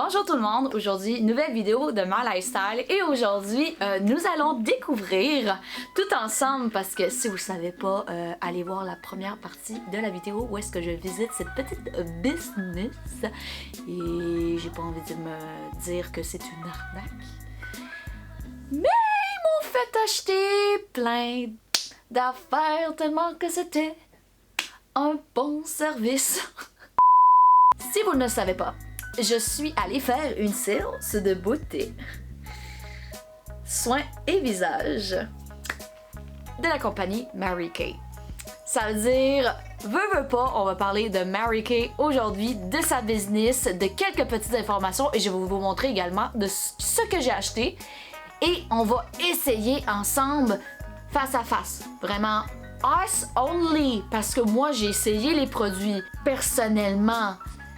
Bonjour tout le monde, aujourd'hui nouvelle vidéo de My Lifestyle et aujourd'hui nous allons découvrir tout ensemble parce que si vous ne savez pas, allez voir la première partie de la vidéo où est-ce que je visite cette petite business et j'ai pas envie de me dire que c'est une arnaque, mais ils m'ont fait acheter plein d'affaires tellement que c'était un bon service. Si vous ne le savez pas, je suis allée faire une séance de beauté, soins et visage de la compagnie Mary Kay. Ça veut dire, veux pas, on va parler de Mary Kay aujourd'hui, de sa business, de quelques petites informations et je vais vous montrer également de ce que j'ai acheté et on va essayer ensemble face à face, vraiment us only, parce que moi j'ai essayé les produits personnellement.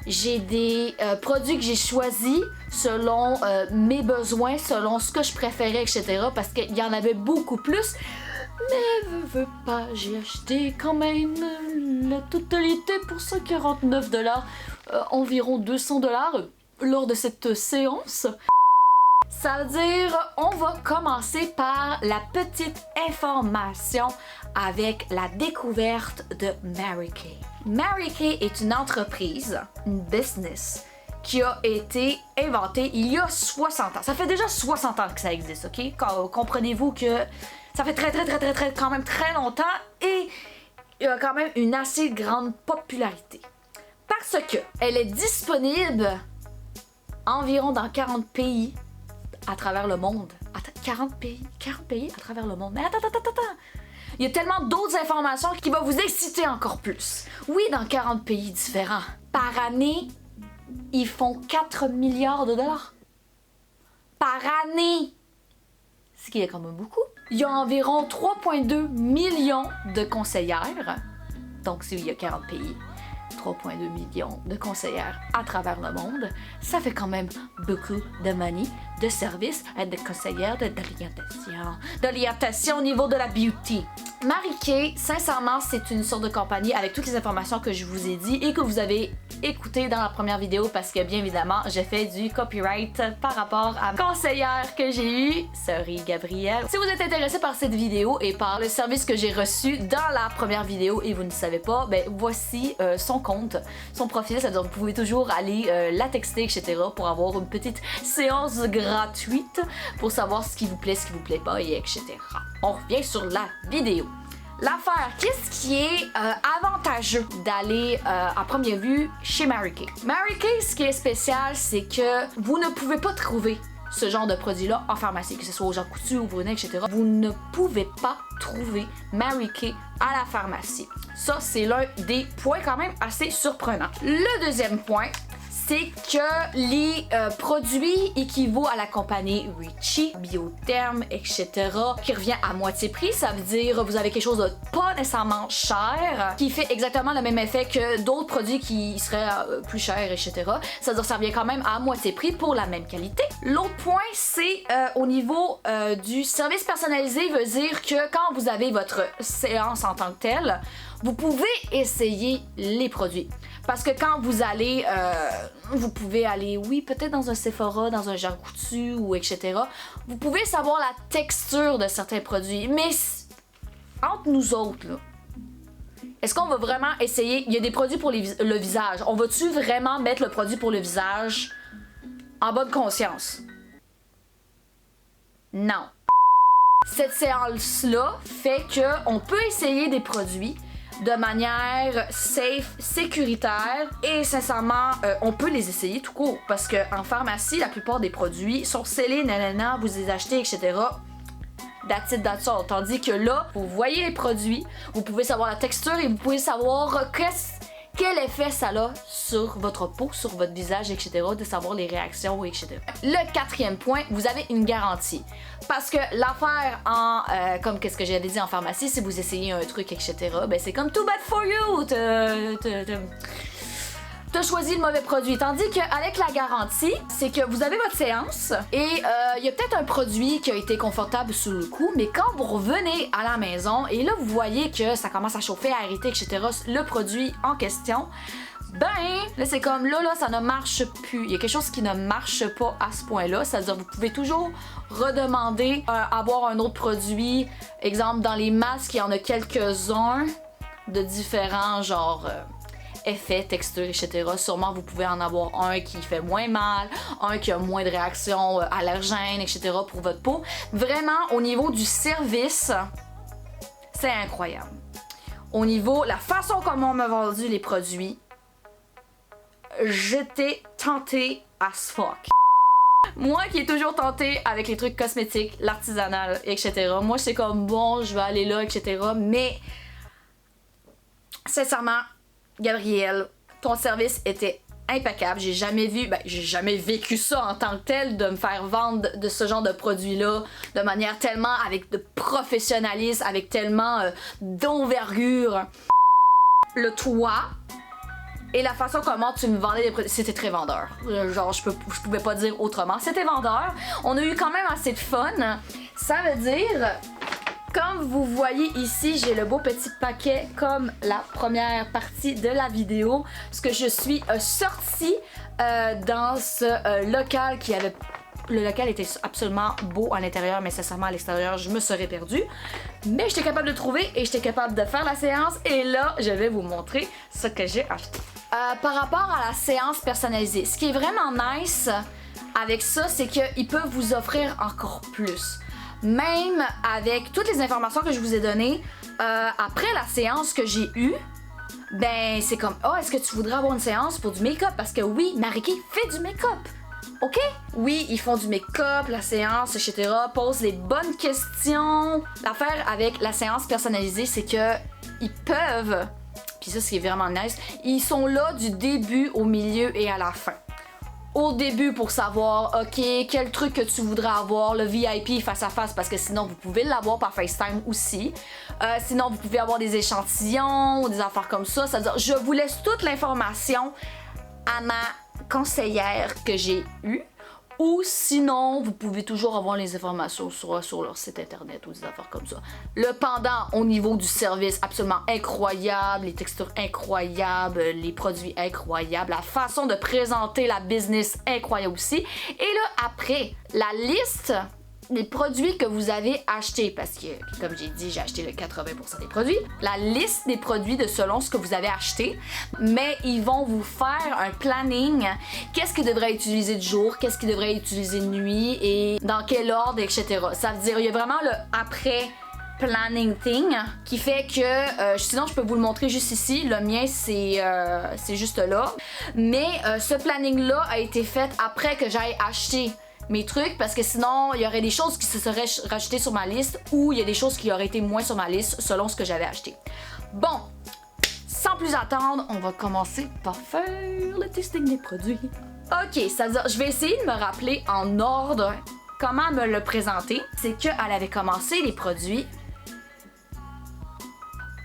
J'ai des produits que j'ai choisis selon mes besoins, selon ce que je préférais, etc. Parce qu'il y en avait beaucoup plus. Mais veux pas, j'ai acheté quand même la totalité pour 149$, environ 200$ lors de cette séance. Ça veut dire, on va commencer par la petite information avec la découverte de Mary Kay. Mary Kay est une entreprise, une business, qui a été inventée il y a 60 ans. Ça fait déjà 60 ans que ça existe, ok? Comprenez-vous que ça fait quand même très longtemps et il y a quand même une assez grande popularité. Parce que elle est disponible environ dans 40 pays à travers le monde. 40 pays à travers le monde. Mais attends. Il y a tellement d'autres informations qui vont vous exciter encore plus. Oui, dans 40 pays différents. Par année, ils font 4 milliards de dollars. Par année! Ce qui est quand même beaucoup. Il y a environ 3,2 millions de conseillères. Donc, s'il y a 40 pays, 3,2 millions de conseillères à travers le monde, ça fait quand même beaucoup de money, de services, de conseillères, d'orientation au niveau de la beauty. Mary Kay, sincèrement, c'est une sorte de compagnie avec toutes les informations que je vous ai dit et que vous avez écouté dans la première vidéo parce que bien évidemment, j'ai fait du copyright par rapport à la conseillère que j'ai eue, Sorry Gabrielle. Si vous êtes intéressé par cette vidéo et par le service que j'ai reçu dans la première vidéo et vous ne savez pas, ben voici son compte, son profil, c'est-à-dire vous pouvez toujours aller la texter, etc. pour avoir une petite séance gratuite pour savoir ce qui vous plaît pas et etc. On revient sur la vidéo. L'affaire, qu'est-ce qui est avantageux d'aller à première vue chez Mary Kay? Mary Kay, ce qui est spécial, c'est que vous ne pouvez pas trouver ce genre de produit-là en pharmacie, que ce soit au Jean Coutu ou Brunet, etc. Vous ne pouvez pas trouver Mary Kay à la pharmacie. Ça, c'est l'un des points quand même assez surprenants. Le deuxième point, c'est que les produits équivaut à la compagnie Richie, Biotherm, etc., qui revient à moitié prix. Ça veut dire vous avez quelque chose de pas nécessairement cher, qui fait exactement le même effet que d'autres produits qui seraient plus chers, etc. C'est-à-dire ça revient quand même à moitié prix pour la même qualité. L'autre point, c'est au niveau du service personnalisé, veut dire que quand vous avez votre séance en tant que telle, vous pouvez essayer les produits. Parce que quand vous allez, vous pouvez aller, oui, peut-être dans un Sephora, dans un Jean Coutu ou etc. Vous pouvez savoir la texture de certains produits. Mais entre nous autres, là, est-ce qu'on va vraiment essayer? Il y a des produits pour le visage. On va-tu vraiment mettre le produit pour le visage en bonne conscience? Non. Cette séance-là fait qu'on peut essayer des produits de manière safe, sécuritaire et sincèrement, on peut les essayer tout court parce qu'en pharmacie, la plupart des produits sont scellés, nanana, vous les achetez, etc. That's it, that's all. Tandis que là, vous voyez les produits, vous pouvez savoir la texture et vous pouvez savoir quel effet ça a sur votre peau, sur votre visage, etc. De savoir les réactions, etc. Le quatrième point, vous avez une garantie. Parce que l'affaire comme qu'est-ce que j'avais dit en pharmacie, si vous essayez un truc, etc., ben c'est comme too bad for you. T'as choisi le mauvais produit. Tandis qu'avec la garantie, c'est que vous avez votre séance et il y a peut-être un produit qui a été confortable sous le coup, mais quand vous revenez à la maison et là vous voyez que ça commence à chauffer, à irriter, etc., le produit en question, Ben, là c'est comme là ça ne marche plus. Il y a quelque chose qui ne marche pas à ce point-là. C'est-à-dire vous pouvez toujours redemander avoir un autre produit. Exemple, dans les masques, il y en a quelques-uns de différents genre effets, textures, etc. Sûrement vous pouvez en avoir un qui fait moins mal, un qui a moins de réactions allergènes, etc. pour votre peau. Vraiment, au niveau du service, c'est incroyable. Au niveau, la façon comment on m'a vendu les produits, j'étais tentée as fuck. Moi qui est toujours tentée avec les trucs cosmétiques, l'artisanal, etc. Moi c'est comme bon, je vais aller là, etc. Mais sincèrement, Gabrielle, ton service était impeccable. J'ai jamais vu, j'ai jamais vécu ça en tant que tel, de me faire vendre de ce genre de produit-là de manière tellement avec de professionnalisme, avec tellement d'envergure. Le toit et la façon comment tu me vendais les produits, c'était très vendeur. Genre, je pouvais pas dire autrement. C'était vendeur. On a eu quand même assez de fun. Ça veut dire, comme vous voyez ici, j'ai le beau petit paquet comme la première partie de la vidéo. Parce que je suis sortie dans ce local qui avait... Le local était absolument beau à l'intérieur, mais sincèrement à l'extérieur, je me serais perdue. Mais j'étais capable de trouver et j'étais capable de faire la séance. Et là, je vais vous montrer ce que j'ai acheté. Par rapport à la séance personnalisée, ce qui est vraiment nice avec ça, c'est qu'ils peuvent vous offrir encore plus. Même avec toutes les informations que je vous ai données, après la séance que j'ai eue, ben c'est comme, oh, est-ce que tu voudrais avoir une séance pour du make-up? Parce que oui, Marie-Kay fait du make-up. OK? Oui, ils font du make-up, la séance, etc. Posent les bonnes questions. L'affaire avec la séance personnalisée, c'est que ils peuvent, puis ça, ce qui est vraiment nice, ils sont là du début, au milieu et à la fin. Au début pour savoir, OK, quel truc que tu voudrais avoir, le VIP face à face, parce que sinon vous pouvez l'avoir par FaceTime aussi. Sinon vous pouvez avoir des échantillons ou des affaires comme ça. C'est-à-dire, je vous laisse toute l'information à ma conseillère que j'ai eue. Ou sinon, vous pouvez toujours avoir les informations sur leur site internet ou des affaires comme ça. Le pendant au niveau du service, absolument incroyable, les textures incroyables, les produits incroyables, la façon de présenter la business incroyable aussi. Et là, après, la liste des produits que vous avez achetés, parce que, comme j'ai dit, j'ai acheté le 80% des produits, la liste des produits de selon ce que vous avez acheté, mais ils vont vous faire un planning, qu'est-ce qui devrait être utilisé de jour, qu'est-ce qui devrait être utilisé de nuit et dans quel ordre, etc. Ça veut dire, il y a vraiment le après planning thing qui fait que sinon je peux vous le montrer juste ici, le mien c'est juste là, mais ce planning là a été fait après que j'aille acheter mes trucs, parce que sinon il y aurait des choses qui se seraient rajoutées sur ma liste ou il y a des choses qui auraient été moins sur ma liste selon ce que j'avais acheté. Bon, sans plus attendre, on va commencer par faire le testing des produits. Ok, ça veut dire, je vais essayer de me rappeler en ordre comment me le présenter. C'est qu'elle avait commencé les produits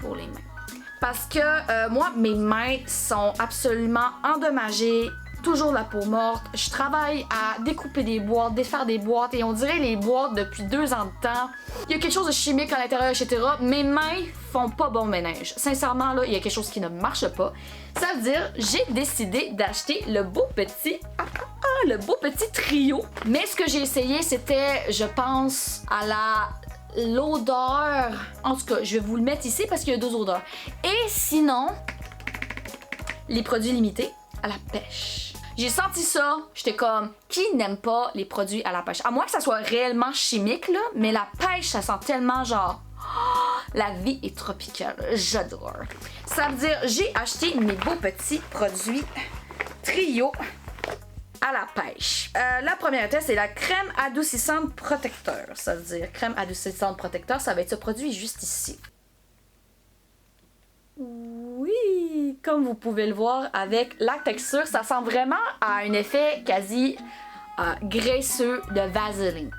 pour les mains. Parce que moi, mes mains sont absolument endommagées. Toujours la peau morte. Je travaille à découper des boîtes, défaire des boîtes et on dirait les boîtes depuis 2 ans de temps. Il y a quelque chose de chimique à l'intérieur, etc. Mes mains font pas bon ménage. Sincèrement, là, il y a quelque chose qui ne marche pas. Ça veut dire, j'ai décidé d'acheter le beau petit trio. Mais ce que j'ai essayé, c'était, je pense, à l'odeur. En tout cas, je vais vous le mettre ici parce qu'il y a 2 odeurs. Et sinon, les produits limités à la pêche. J'ai senti ça, j'étais comme, qui n'aime pas les produits à la pêche? À moins que ça soit réellement chimique, là, mais la pêche, ça sent tellement genre, oh, la vie est tropicale, j'adore. Ça veut dire, j'ai acheté mes beaux petits produits trio à la pêche. La première test, c'est la crème adoucissante protecteur. Ça veut dire, crème adoucissante protecteur, ça va être ce produit juste ici. Oui, comme vous pouvez le voir avec la texture, ça sent vraiment à un effet quasi graisseux de Vaseline.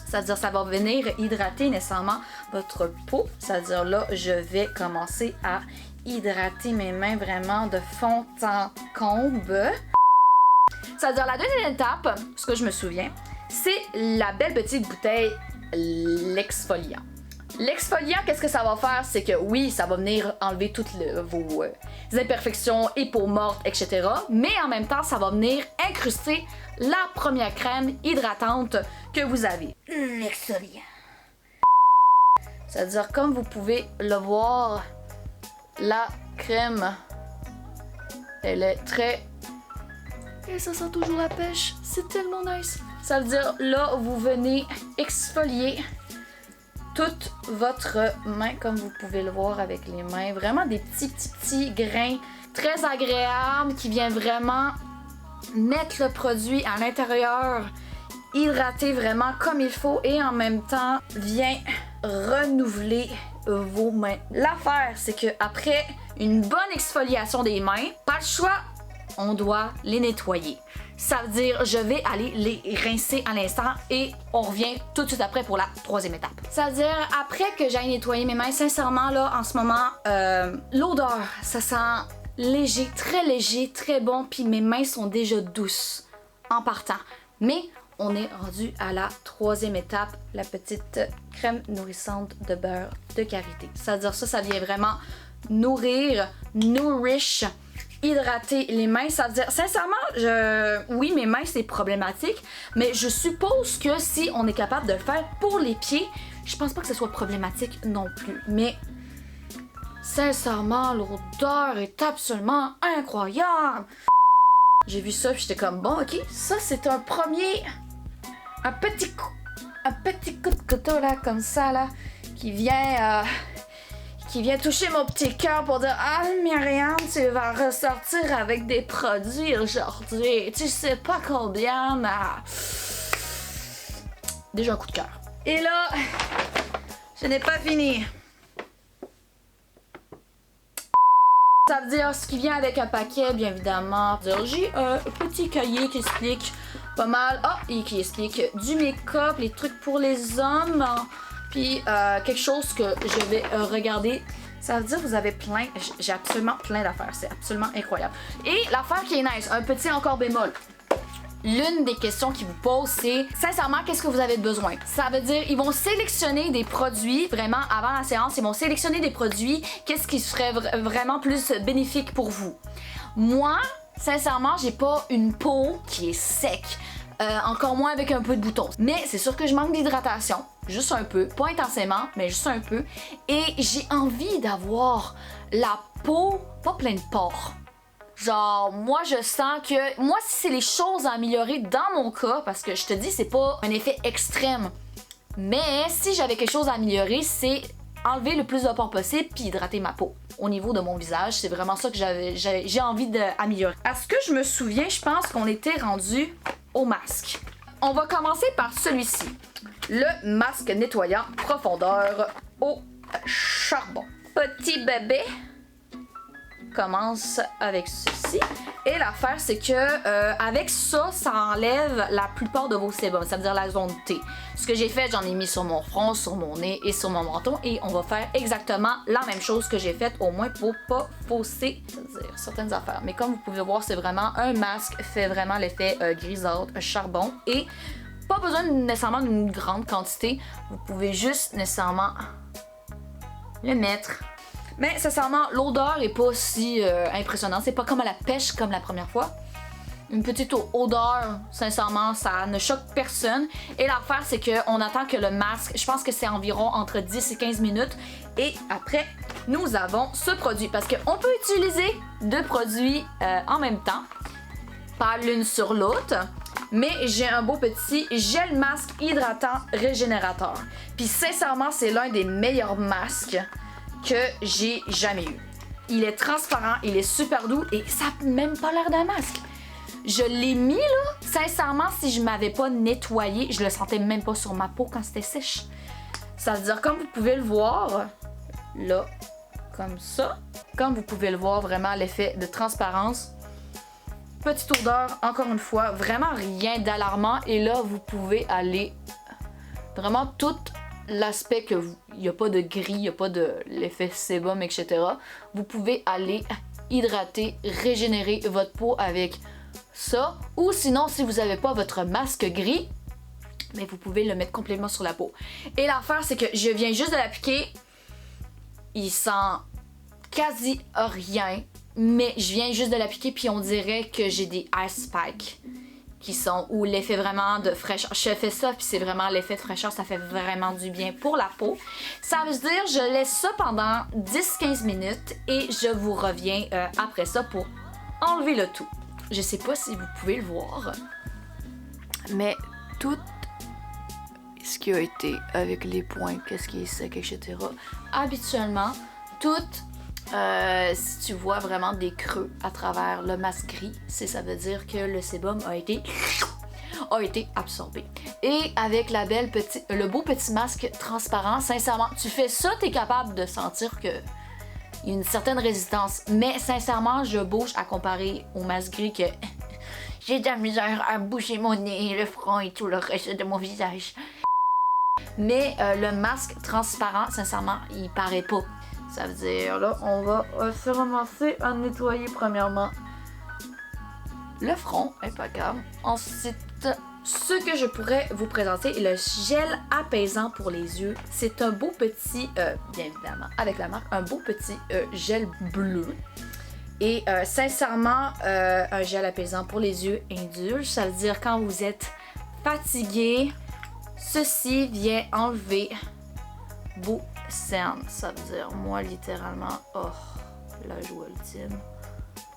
C'est-à-dire ça va venir hydrater nécessairement votre peau. C'est-à-dire là, je vais commencer à hydrater mes mains vraiment de fond en comble. C'est-à-dire la deuxième étape, ce que je me souviens, c'est la belle petite bouteille l'exfoliant. L'exfoliant, qu'est-ce que ça va faire? C'est que oui, ça va venir enlever toutes vos imperfections et peaux mortes, etc. Mais en même temps, ça va venir incruster la première crème hydratante que vous avez. L'exfoliant. C'est-à-dire, comme vous pouvez le voir, la crème, elle est très... Et ça sent toujours la pêche. C'est tellement nice. Ça veut dire, là, vous venez exfolier toute votre main, comme vous pouvez le voir avec les mains. Vraiment des petits grains très agréables qui viennent vraiment mettre le produit à l'intérieur, hydrater vraiment comme il faut et en même temps vient renouveler vos mains. L'affaire, c'est que après une bonne exfoliation des mains, pas le choix, on doit les nettoyer. Ça veut dire, je vais aller les rincer à l'instant et on revient tout de suite après pour la troisième étape. Ça veut dire, après que j'aille nettoyer mes mains, sincèrement, là, en ce moment, l'odeur, ça sent léger, très bon, puis mes mains sont déjà douces en partant. Mais on est rendu à la troisième étape, la petite crème nourrissante de beurre de karité. Ça veut dire ça vient vraiment nourish, hydrater les mains. Ça veut dire, sincèrement, oui, mes mains, c'est problématique, mais je suppose que si on est capable de le faire pour les pieds, je pense pas que ce soit problématique non plus. Mais sincèrement, l'odeur est absolument incroyable. J'ai vu ça, puis j'étais comme, bon, ok, ça, c'est un petit coup de couteau, là, comme ça, là, qui vient toucher mon petit cœur pour dire, ah, Myriam, tu vas ressortir avec des produits aujourd'hui. Tu sais pas combien, mais... Déjà un coup de cœur. Et là, je n'ai pas fini. Ça veut dire ce qui vient avec un paquet, bien évidemment. J'ai un petit cahier qui explique pas mal. Et qui explique du make-up, les trucs pour les hommes. Puis quelque chose que je vais regarder. Ça veut dire que vous avez plein, j'ai absolument plein d'affaires. C'est absolument incroyable. Et l'affaire qui est nice, un petit encore bémol. L'une des questions qu'ils vous posent, c'est sincèrement, qu'est-ce que vous avez besoin? Ça veut dire, ils vont sélectionner des produits, vraiment, avant la séance, ils vont sélectionner des produits, qu'est-ce qui serait vraiment plus bénéfique pour vous. Moi, sincèrement, j'ai pas une peau qui est sec. Encore moins avec un peu de boutons. Mais c'est sûr que je manque d'hydratation. Juste un peu. Pas intensément, mais juste un peu. Et j'ai envie d'avoir la peau pas pleine de pores. Genre, moi, je sens que... Moi, si c'est les choses à améliorer dans mon cas, parce que je te dis, c'est pas un effet extrême. Mais si j'avais quelque chose à améliorer, c'est enlever le plus de pores possible puis hydrater ma peau. Au niveau de mon visage, c'est vraiment ça que j'ai envie d'améliorer. À ce que je me souviens, je pense qu'on était rendu au masque. On va commencer par celui-ci. Le masque nettoyant profondeur au charbon. Petit bébé commence avec ceci. Et l'affaire, c'est que avec ça, ça enlève la plupart de vos sébums, ça veut dire la zone T. Ce que j'ai fait, j'en ai mis sur mon front, sur mon nez et sur mon menton. Et on va faire exactement la même chose que j'ai faite, au moins pour pas fausser, c'est-à-dire certaines affaires. Mais comme vous pouvez voir, c'est vraiment un masque, fait vraiment l'effet grisâtre, charbon. Et pas besoin nécessairement d'une grande quantité. Vous pouvez juste nécessairement le mettre. Mais sincèrement, l'odeur est pas si impressionnante. C'est pas comme à la pêche comme la première fois. Une petite odeur, sincèrement, ça ne choque personne. Et l'affaire, c'est qu'on attend que le masque, je pense que c'est environ entre 10 et 15 minutes. Et après, nous avons ce produit. Parce qu'on peut utiliser deux produits en même temps. Pas l'une sur l'autre. Mais j'ai un beau petit gel masque hydratant régénérateur. Puis sincèrement, c'est l'un des meilleurs masques que j'ai jamais eu. Il est transparent, il est super doux et ça n'a même pas l'air d'un masque. Je l'ai mis là, sincèrement, si je m'avais pas nettoyé, je le sentais même pas sur ma peau quand c'était sèche. Ça veut dire, comme vous pouvez le voir, là, comme ça, comme vous pouvez le voir, vraiment l'effet de transparence. Petite odeur, encore une fois, vraiment rien d'alarmant et là, vous pouvez aller vraiment tout l'aspect que il n'y a pas de gris, il n'y a pas de l'effet sébum, etc. Vous pouvez aller hydrater, régénérer votre peau avec ça. Ou sinon, si vous n'avez pas votre masque gris, mais vous pouvez le mettre complètement sur la peau. Et l'affaire, c'est que je viens juste de l'appliquer. Il sent quasi rien, mais je viens juste de l'appliquer puis on dirait que j'ai des ice packs qui sont où l'effet vraiment de fraîcheur. Je fais ça puis c'est vraiment l'effet de fraîcheur, ça fait vraiment du bien pour la peau. Ça veut dire je laisse ça pendant 10-15 minutes et je vous reviens après ça pour enlever le tout. Je sais pas si vous pouvez le voir, mais tout ce qui a été avec les points, qu'est-ce qui est sec, etc. Habituellement, tout, si tu vois vraiment des creux à travers le masque gris, ça veut dire que le sébum a été absorbé. Et avec le beau petit masque transparent, sincèrement, tu fais ça, t'es capable de sentir que il y a une certaine résistance. Mais sincèrement, je bouge à comparer au masque gris que j'ai de la misère à bouger mon nez, le front et tout le reste de mon visage. Mais le masque transparent, sincèrement, il paraît pas. Ça veut dire, là, on va se ramasser à nettoyer premièrement le front, impeccable. Ensuite, ce que je pourrais vous présenter est le gel apaisant pour les yeux. C'est un beau petit, bien évidemment, avec la marque, un beau petit gel bleu. Et sincèrement, un gel apaisant pour les yeux indulge. Ça veut dire quand vous êtes fatigué, ceci vient enlever vos cernes. Ça veut dire, moi, littéralement, oh, la joie ultime.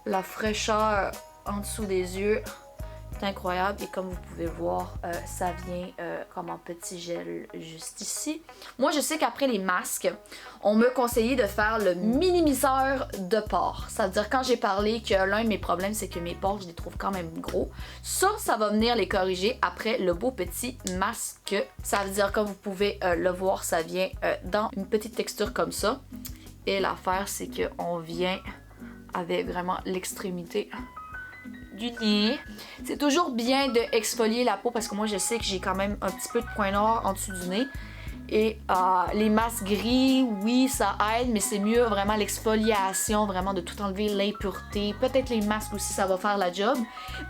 La fraîcheur en dessous des yeux est incroyable. Et comme vous pouvez le voir, ça vient comme en petit gel juste ici. Moi, je sais qu'après les masques, on m'a conseillé de faire le minimiseur de pores. Ça veut dire, quand j'ai parlé que l'un de mes problèmes, c'est que mes pores, je les trouve quand même gros. Ça va venir les corriger après le beau petit masque. Ça veut dire, comme vous pouvez le voir, ça vient dans une petite texture comme ça. Et l'affaire, c'est qu'on vient avec vraiment l'extrémité du nez. C'est toujours bien de exfolier la peau parce que moi je sais que j'ai quand même un petit peu de points noirs en dessous du nez. Et les masques gris, oui, ça aide, mais c'est mieux vraiment l'exfoliation, vraiment de tout enlever l'impureté. Peut-être les masques aussi, ça va faire la job.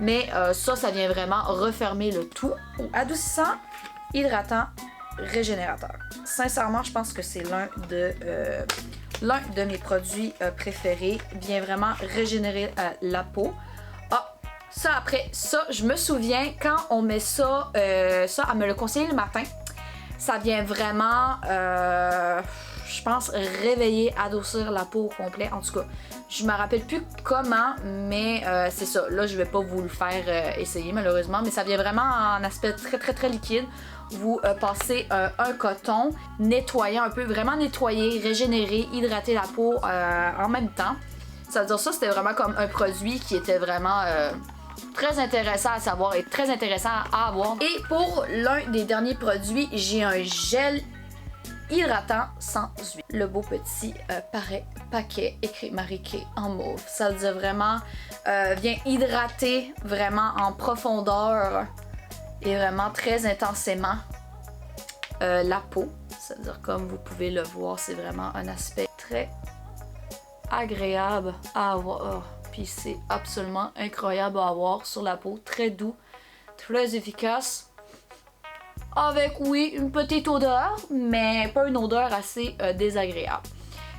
Mais ça vient vraiment refermer le tout. Adoucissant, hydratant, régénérateur. Sincèrement, je pense que c'est l'un de mes produits préférés. Vient vraiment régénérer la peau. Ça, après, ça, je me souviens, quand on met ça, elle me l'a conseillé le matin. Ça vient vraiment, je pense, réveiller, adoucir la peau au complet. En tout cas, je me rappelle plus comment, mais c'est ça. Là, je vais pas vous le faire essayer, malheureusement, mais ça vient vraiment en aspect très, très, très liquide. Vous passez un coton, nettoyant un peu, vraiment nettoyer, régénérer, hydrater la peau en même temps. Ça veut dire ça, c'était vraiment comme un produit qui était vraiment très intéressant à savoir et très intéressant à avoir. Et pour l'un des derniers produits, j'ai un gel hydratant sans huile. Le beau petit paquet écrit Marie-Kay en mauve. Ça veut dire vraiment vient hydrater vraiment en profondeur et vraiment très intensément la peau. Ça veut dire, comme vous pouvez le voir, c'est vraiment un aspect très agréable à avoir. Puis c'est absolument incroyable à avoir sur la peau. Très doux, très efficace. Avec, oui, une petite odeur, mais pas une odeur assez désagréable.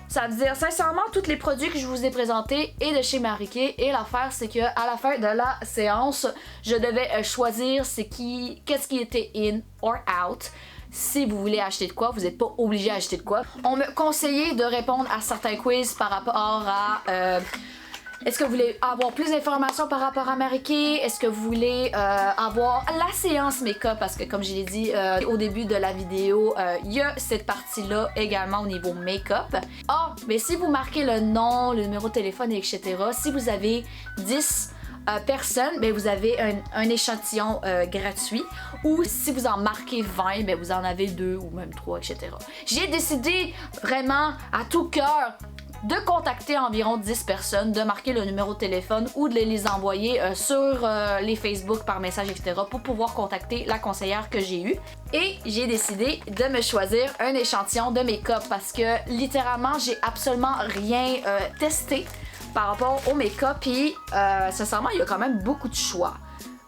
Ça veut dire, sincèrement, tous les produits que je vous ai présentés est de chez Marie-Kay. Et l'affaire, c'est qu'à la fin de la séance, je devais choisir qu'est-ce qui était in or out. Si vous voulez acheter de quoi, vous n'êtes pas obligé d'acheter de quoi. On m'a conseillé de répondre à certains quiz par rapport à... est-ce que vous voulez avoir plus d'informations par rapport à Marie-Kay? Est-ce que vous voulez avoir la séance make-up? Parce que comme je l'ai dit au début de la vidéo, il y a cette partie-là également au niveau make-up. Mais si vous marquez le nom, le numéro de téléphone, etc., si vous avez 10 personnes, ben vous avez un échantillon gratuit. Ou si vous en marquez 20, ben vous en avez 2 ou même 3, etc. J'ai décidé vraiment à tout cœur de contacter environ 10 personnes, de marquer le numéro de téléphone ou de les envoyer sur les Facebook par message, etc. pour pouvoir contacter la conseillère que j'ai eue. Et j'ai décidé de me choisir un échantillon de make-up parce que littéralement, j'ai absolument rien testé par rapport au make-up. Et sincèrement, il y a quand même beaucoup de choix.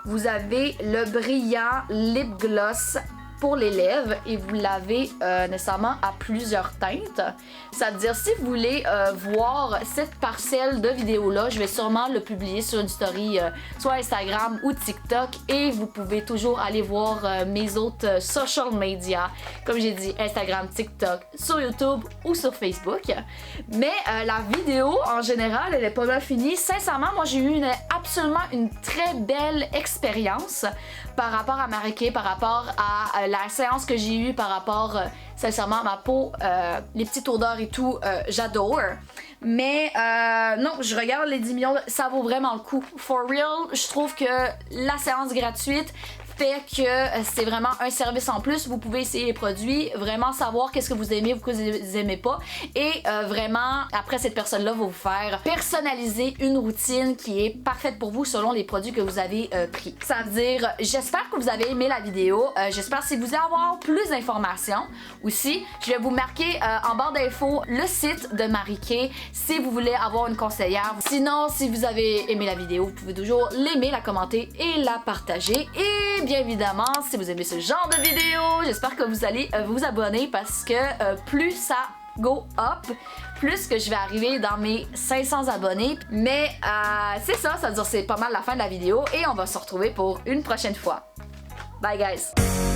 vous avez le brillant lip gloss pour les lèvres et vous l'avez nécessairement à plusieurs teintes. C'est-à-dire, si vous voulez voir cette parcelle de vidéo-là, je vais sûrement le publier sur une story soit Instagram ou TikTok et vous pouvez toujours aller voir mes autres social media, comme j'ai dit, Instagram, TikTok, sur YouTube ou sur Facebook. Mais la vidéo, en général, elle est pas mal finie. Sincèrement, moi, j'ai eu absolument une très belle expérience par rapport à Mary-Kay, par rapport à la séance que j'ai eue, par rapport, sincèrement, à ma peau, les petites odeurs et tout, j'adore. Mais non, je regarde les 10 millions, ça vaut vraiment le coup. For real, je trouve que la séance gratuite fait que c'est vraiment un service en plus. Vous pouvez essayer les produits, vraiment savoir qu'est-ce que vous aimez ou que vous aimez pas. Et vraiment, après, cette personne-là va vous faire personnaliser une routine qui est parfaite pour vous selon les produits que vous avez pris. Ça veut dire, j'espère que vous avez aimé la vidéo. J'espère si vous voulez avoir plus d'informations aussi, je vais vous marquer en barre d'infos le site de Mary-Kay si vous voulez avoir une conseillère. Sinon, si vous avez aimé la vidéo, vous pouvez toujours l'aimer, la commenter et la partager. Et bien évidemment, si vous aimez ce genre de vidéo, j'espère que vous allez vous abonner parce que plus ça go up, plus que je vais arriver dans mes 500 abonnés. Mais c'est ça, ça veut dire c'est pas mal la fin de la vidéo et on va se retrouver pour une prochaine fois. Bye guys!